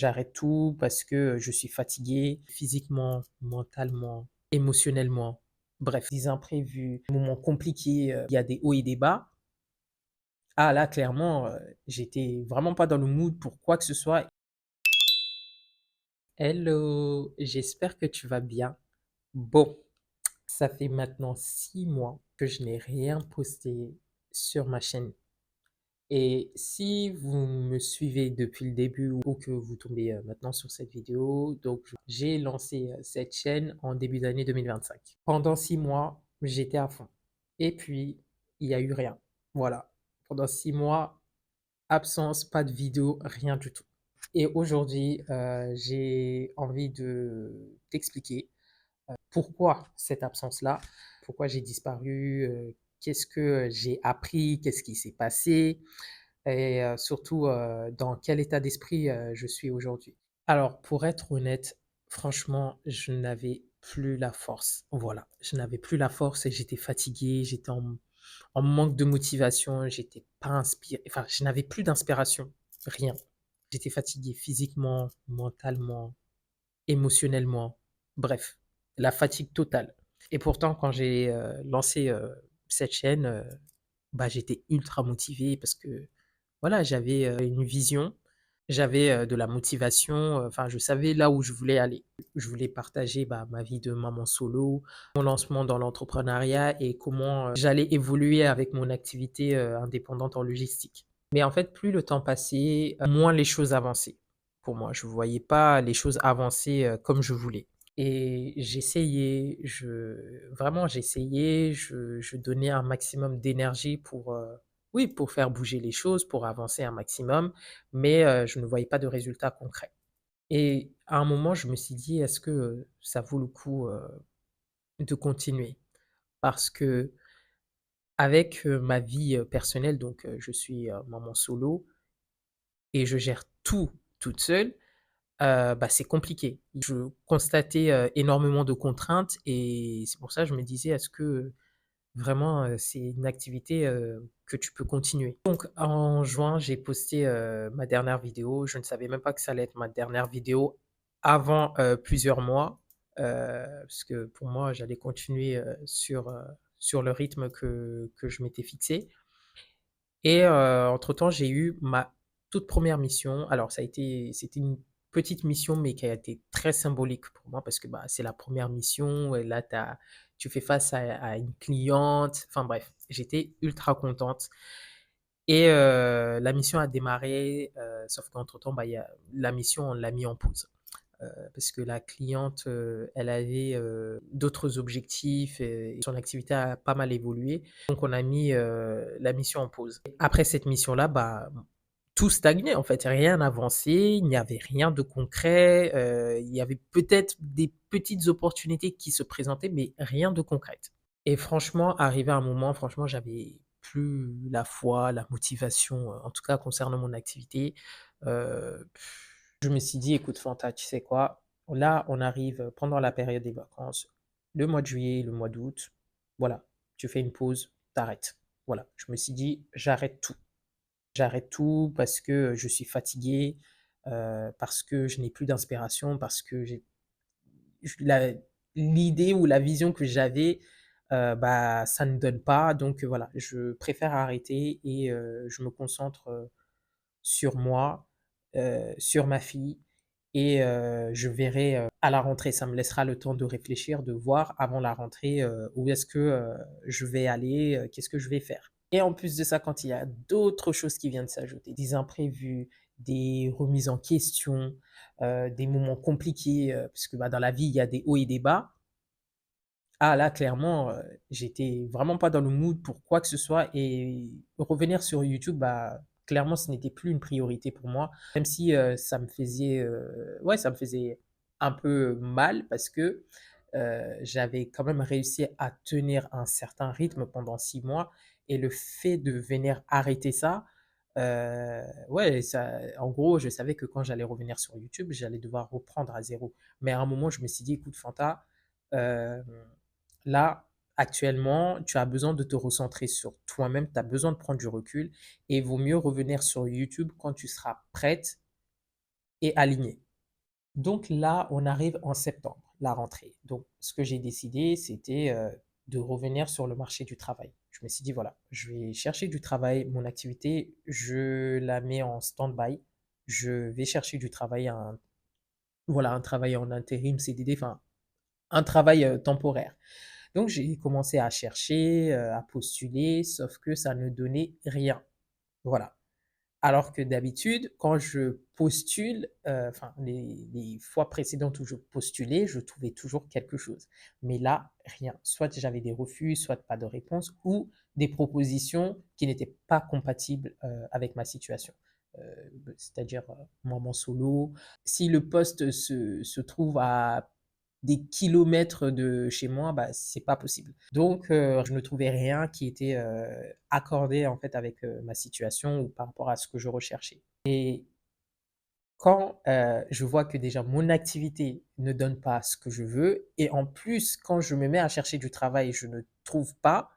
J'arrête tout parce que je suis fatigué physiquement, mentalement, émotionnellement. Bref, des imprévus, des moments compliqués, il y a des hauts et des bas. Ah là, clairement, j'étais vraiment pas dans le mood pour quoi que ce soit. Hello, j'espère que tu vas bien. Bon, ça fait maintenant 6 mois que je n'ai rien posté sur ma chaîne. Et si vous me suivez depuis le début ou que vous tombez maintenant sur cette vidéo, donc j'ai lancé cette chaîne en début d'année 2025. Pendant 6 mois, j'étais à fond. Et puis, il n'y a eu rien. Voilà. Pendant 6 mois, absence, pas de vidéo, rien du tout. Et aujourd'hui, j'ai envie de t'expliquer pourquoi cette absence-là, pourquoi j'ai disparu, qu'est-ce que j'ai appris, qu'est-ce qui s'est passé, et surtout, dans quel état d'esprit, je suis aujourd'hui. Alors pour être honnête, franchement, je n'avais plus la force. Voilà, je n'avais plus la force et j'étais fatigué, j'étais en manque de motivation, j'étais pas inspiré, enfin, je n'avais plus d'inspiration, rien. J'étais fatigué physiquement, mentalement, émotionnellement, bref, la fatigue totale. Et pourtant quand j'ai, lancé, cette chaîne, bah, j'étais ultra motivé parce que voilà, j'avais, une vision, j'avais, de la motivation, enfin je savais là où je voulais aller. Je voulais partager, bah, ma vie de maman solo, mon lancement dans l'entrepreneuriat et comment, j'allais évoluer avec mon activité, indépendante en logistique. Mais en fait, plus le temps passait, moins les choses avançaient pour moi. Je ne voyais pas les choses avancer, comme je voulais. Et j'essayais, vraiment j'essayais, je donnais un maximum d'énergie pour, oui, pour faire bouger les choses, pour avancer un maximum, mais je ne voyais pas de résultats concrets. Et à un moment, je me suis dit: «Est-ce que, ça vaut le coup, de continuer?» Parce qu'avec, ma vie, personnelle, donc je suis, maman solo et je gère tout toute seule. Bah, c'est compliqué. Je constatais, énormément de contraintes et c'est pour ça que je me disais: «Est-ce que, vraiment, c'est une activité, que tu peux continuer?» Donc en juin, j'ai posté, ma dernière vidéo. Je ne savais même pas que ça allait être ma dernière vidéo avant, plusieurs mois, parce que pour moi, j'allais continuer, sur le rythme que je m'étais fixé. Et entre-temps, j'ai eu ma toute première mission. Alors c'était une petite mission, mais qui a été très symbolique pour moi parce que, bah, c'est la première mission et là tu fais face à une cliente. Enfin bref, j'étais ultra contente et la mission a démarré, sauf qu'entre-temps, bah, il y a la mission, on l'a mis en pause. Parce que la cliente, elle avait, d'autres objectifs et son activité a pas mal évolué. Donc on a mis, la mission en pause. Après cette mission-là, bah, tout stagnait en fait, rien n'avançait, il n'y avait rien de concret, il y avait peut-être des petites opportunités qui se présentaient, mais rien de concret. Et franchement, arrivé à un moment, franchement, j'avais plus la foi, la motivation, en tout cas concernant mon activité. Heu, je me suis dit: «Écoute Fanta, tu sais quoi? Là, on arrive pendant la période des vacances, le mois de juillet, le mois d'août, voilà, tu fais une pause, tu arrêtes». Voilà, je me suis dit: «J'arrête tout». J'arrête tout parce que je suis fatigué, parce que je n'ai plus d'inspiration, parce que j'ai j la l'idée ou la vision que j'avais, bah, ça ne donne pas donc voilà, je préfère arrêter et je me concentre, sur moi, sur ma fille et je verrai, à la rentrée. Ça me laissera le temps de réfléchir, de voir avant la rentrée, où est-ce que, je vais aller, qu'est-ce que je vais faire. Et en plus de ça, quand il y a d'autres choses qui viennent s'ajouter, des imprévus, des remises en question, des moments compliqués, parce que, bah, dans la vie, il y a des hauts et des bas. Ah là, clairement, j'étais vraiment pas dans le mood pour quoi que ce soit et revenir sur YouTube, bah, clairement, ce n'était plus une priorité pour moi. Même si, ça me faisait, ouais, ça me faisait un peu mal parce que, j'avais quand même réussi à tenir un certain rythme pendant 6 mois et le fait de venir arrêter ça, ouais, ça en gros, je savais que quand j'allais revenir sur YouTube, j'allais devoir reprendre à zéro. Mais à un moment, je me suis dit: «Écoute Fanta, hem» là, actuellement, tu as besoin de te recentrer sur toi-même, tu as besoin de prendre du recul et il vaut mieux revenir sur YouTube quand tu seras prête et aligné. Donc là, on arrive en septembre, la rentrée. Donc ce que j'ai décidé, c'était, de revenir sur le marché du travail. Je me suis dit: «Voilà, je vais chercher du travail, mon activité, je la mets en stand-by. Je vais chercher du travail, un travail en intérim, CDD, enfin un travail, temporaire». Donc j'ai commencé à chercher, à postuler, sauf que ça ne donnait rien. Voilà. Alors que d'habitude, quand je postule, enfin les fois précédentes où je postulais, je trouvais toujours quelque chose. Mais là, rien. Soit j'avais des refus, soit pas de réponse ou des propositions qui n'étaient pas compatibles, avec ma situation. C'est-à-dire, maman solo. Si le poste se trouve à des kilomètres de chez moi, bah, c'est pas possible. Donc je ne trouvais rien qui était, accordé en fait avec, ma situation ou par rapport à ce que je recherchais. Et quand, je vois que déjà mon activité ne donne pas ce que je veux et en plus quand je me mets à chercher du travail, je ne trouve pas,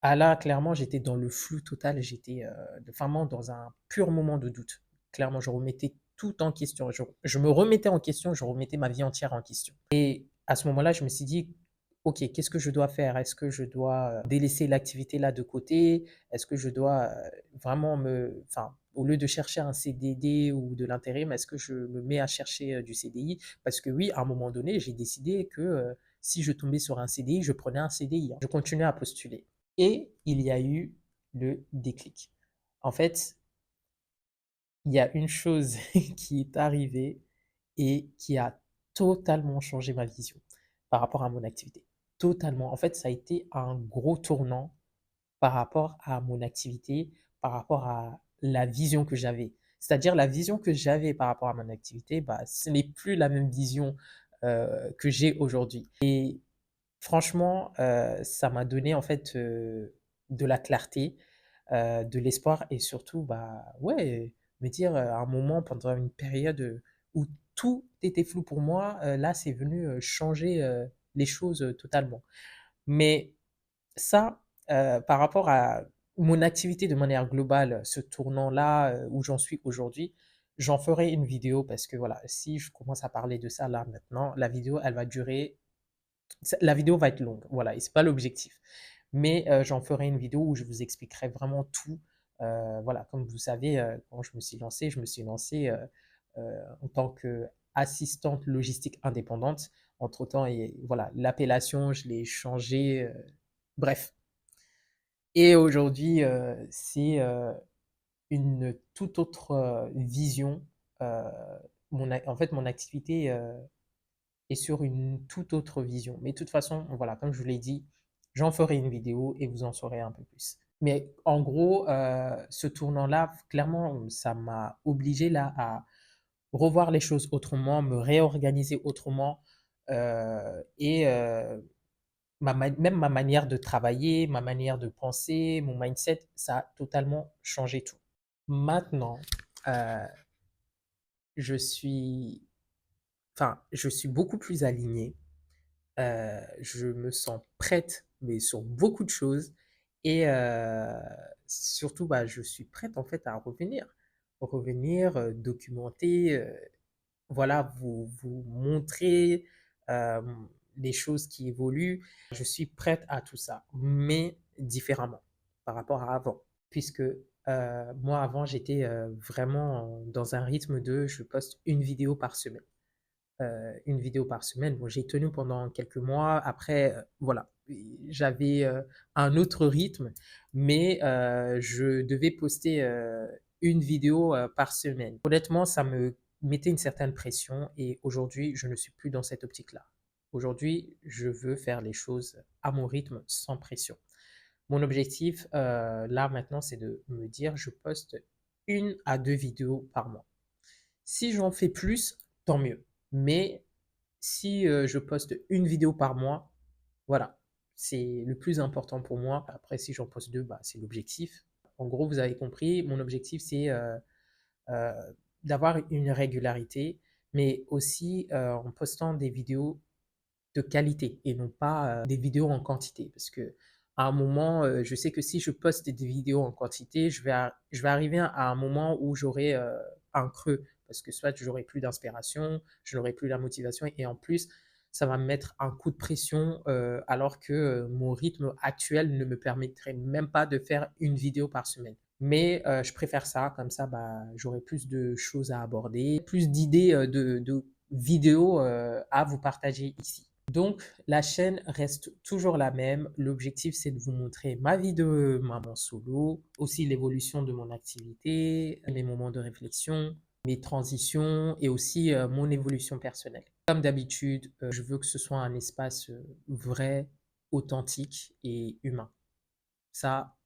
ah là, clairement, j'étais dans le flou total, j'étais, vraiment dans un pur moment de doute. Clairement, je remettais tout en question. Je me remettais en question, je remettais ma vie entière en question. Et à ce moment-là, je me suis dit: «OK, qu'est-ce que je dois faire? Est-ce que je dois, délaisser l'activité là de côté? Est-ce que je dois, vraiment au lieu de chercher un CDD ou de l'intérim, est-ce que je me mets à chercher, du CDI?» Parce que oui, à un moment donné, j'ai décidé que, si je tombais sur un CDI, je prenais un CDI, hein. Je continuais à postuler. Et il y a eu le déclic. En fait, il y a une chose qui est arrivée et qui a totalement changé ma vision par rapport à mon activité. Totalement. En fait, ça a été un gros tournant par rapport à mon activité, par rapport à la vision que j'avais. C'est-à-dire la vision que j'avais par rapport à mon activité, bah, ce n'est plus la même vision, que j'ai aujourd'hui. Et franchement, ça m'a donné en fait, de la clarté, de l'espoir et surtout, bah, ouais, me dire, à un moment pendant une période, où tout était flou pour moi, là, c'est venu, changer, les choses, totalement. Mais ça, par rapport à mon activité de manière globale, ce tournant-là, où j'en suis aujourd'hui, j'en ferai une vidéo parce que voilà, si je commence à parler de ça là maintenant, la vidéo, elle va durer la vidéo va être longue, voilà, et c'est pas l'objectif. Mais j'en ferai une vidéo où je vous expliquerai vraiment tout. Voilà, comme vous savez, quand je me suis lancé en tant qu'assistante logistique indépendante. Entre-temps, et voilà, l'appellation, je l'ai changée, bref. Et aujourd'hui, c'est une toute autre vision. euh, En fait, mon activité et sur une toute autre vision. Mais de toute façon, voilà, comme je vous l'ai dit, j'en ferai une vidéo et vous en saurez un peu plus. Mais en gros, ce tournant-là, clairement, ça m'a obligé là à revoir les choses autrement, me réorganiser autrement et même ma manière de travailler, ma manière de penser, mon mindset, ça a totalement changé tout. Maintenant, euh, je suis, je suis beaucoup plus aligné. Je me sens prête, mais sur beaucoup de choses et surtout, bah, je suis prête en fait à revenir. Revenir, documenter, voilà, vous montrer, les choses qui évoluent. Je suis prête à tout ça, mais différemment par rapport à avant. Puisque, moi avant j'étais, vraiment dans un rythme de je poste une vidéo par semaine. Une vidéo par semaine. Bon, j'ai tenu pendant quelques mois. Après, voilà, j'avais un autre rythme, mais je devais poster une vidéo par semaine. Honnêtement, ça me mettait une certaine pression et aujourd'hui, je ne suis plus dans cette optique-là. Aujourd'hui, je veux faire les choses à mon rythme, sans pression. Mon objectif, là maintenant, c'est de me dire, je poste une à deux vidéos par mois. Si j'en fais plus, tant mieux. Mais si je poste une vidéo par mois, voilà, c'est le plus important pour moi. Après, si j'en poste deux, bah, c'est l'objectif. En gros, vous avez compris, mon objectif, c'est euh, d'avoir une régularité, mais aussi en postant des vidéos de qualité et non pas des vidéos en quantité. Parce que à un moment, je sais que si je poste des vidéos en quantité, je vais arriver à un moment où j'aurai un creux parce que soit j'aurai plus d'inspiration, je n'aurai plus la motivation et en plus, ça va me mettre un coup de pression, alors que, mon rythme actuel ne me permettrait même pas de faire une vidéo par semaine. Mais, je préfère ça, comme ça, bah, j'aurai plus de choses à aborder, plus d'idées, de vidéos, à vous partager ici. Donc la chaîne reste toujours la même. L'objectif, c'est de vous montrer ma vie de maman solo, aussi l'évolution de mon activité, mes moments de réflexion, mes transitions et aussi, mon évolution personnelle. Comme d'habitude, je veux que ce soit un espace, vrai, authentique et humain. Ça,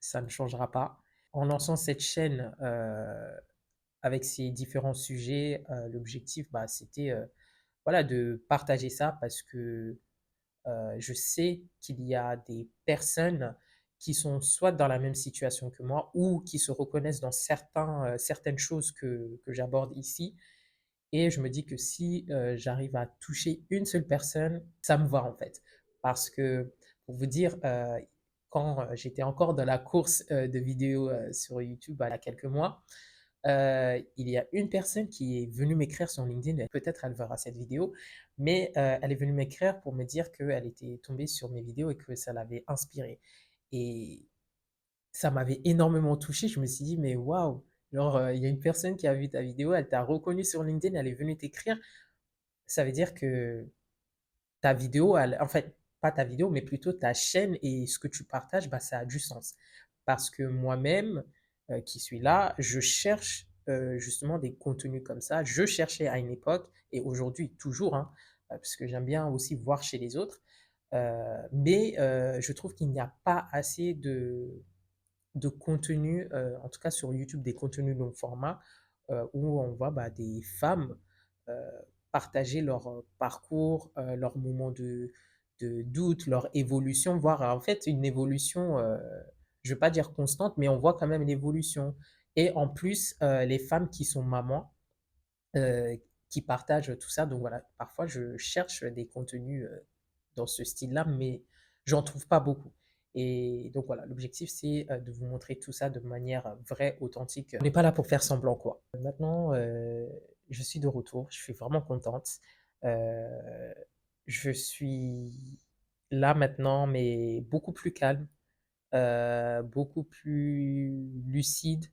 ça ne changera pas. En lançant cette chaîne, avec ces différents sujets, l'objectif, bah, c'était, voilà, de partager ça parce que je sais qu'il y a des personnes qui sont soit dans la même situation que moi ou qui se reconnaissent dans certaines choses que j'aborde ici. Et je me dis que si j'arrive à toucher une seule personne, ça me va en fait. Parce que, pour vous dire, quand j'étais encore dans la course de vidéos sur YouTube bah, il y a quelques mois, il y a une personne qui est venue m'écrire sur LinkedIn, peut-être elle verra cette vidéo, mais elle est venue m'écrire pour me dire qu'elle était tombée sur mes vidéos et que ça l'avait inspirée. Et ça m'avait énormément touché. Je me suis dit, mais waouh, genre, il y a une personne qui a vu ta vidéo, elle t'a reconnu sur LinkedIn, elle est venue t'écrire. Ça veut dire que ta vidéo, en fait, pas ta vidéo, mais plutôt ta chaîne et ce que tu partages, bah, ça a du sens. Parce que moi-même, qui suis là, je cherche justement des contenus comme ça. Je cherchais à une époque et aujourd'hui toujours, hein, parce que j'aime bien aussi voir chez les autres. Mais je trouve qu'il n'y a pas assez de contenu, en tout cas sur YouTube, des contenus long format, où on voit bah, des femmes euh, partager leur parcours, leur moment de doute, leur évolution, voire en fait une évolution, je ne vais pas dire constante, mais on voit quand même l'évolution. Et en plus, les femmes qui sont mamans, euh, qui partagent tout ça. Donc voilà, parfois je cherche des contenus dans ce style-là, mais j'en trouve pas beaucoup. Et donc voilà, l'objectif c'est de vous montrer tout ça de manière vraie, authentique. On n'est pas là pour faire semblant quoi. Maintenant, je suis de retour, je suis vraiment contente. Euh, je suis là maintenant, mais beaucoup plus calme, beaucoup plus lucide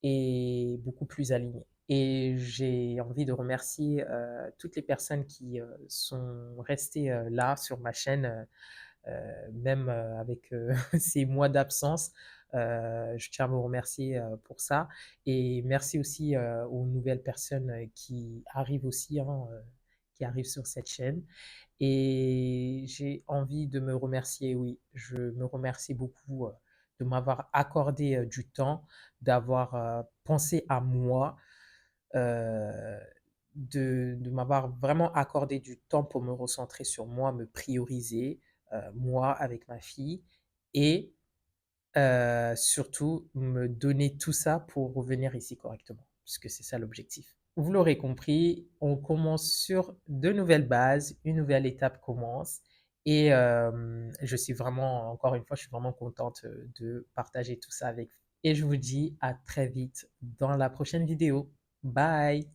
et beaucoup plus aligné. Et j'ai envie de remercier toutes les personnes qui sont restées là sur ma chaîne, même avec ces mois d'absence. Je tiens à vous remercier pour ça. Et merci aussi aux nouvelles personnes qui arrivent aussi, hein, qui arrivent sur cette chaîne. Et j'ai envie de me remercier, oui, je me remercie beaucoup de m'avoir accordé du temps, d'avoir pensé à moi, euh, de m'avoir vraiment accordé du temps pour me recentrer sur moi, me prioriser, moi avec ma fille, et surtout me donner tout ça pour revenir ici correctement, puisque c'est ça l'objectif. Vous l'aurez compris, on commence sur de nouvelles bases, une nouvelle étape commence et je suis vraiment, encore une fois, je suis vraiment contente de partager tout ça avec vous. Et je vous dis à très vite dans la prochaine vidéo. Bye!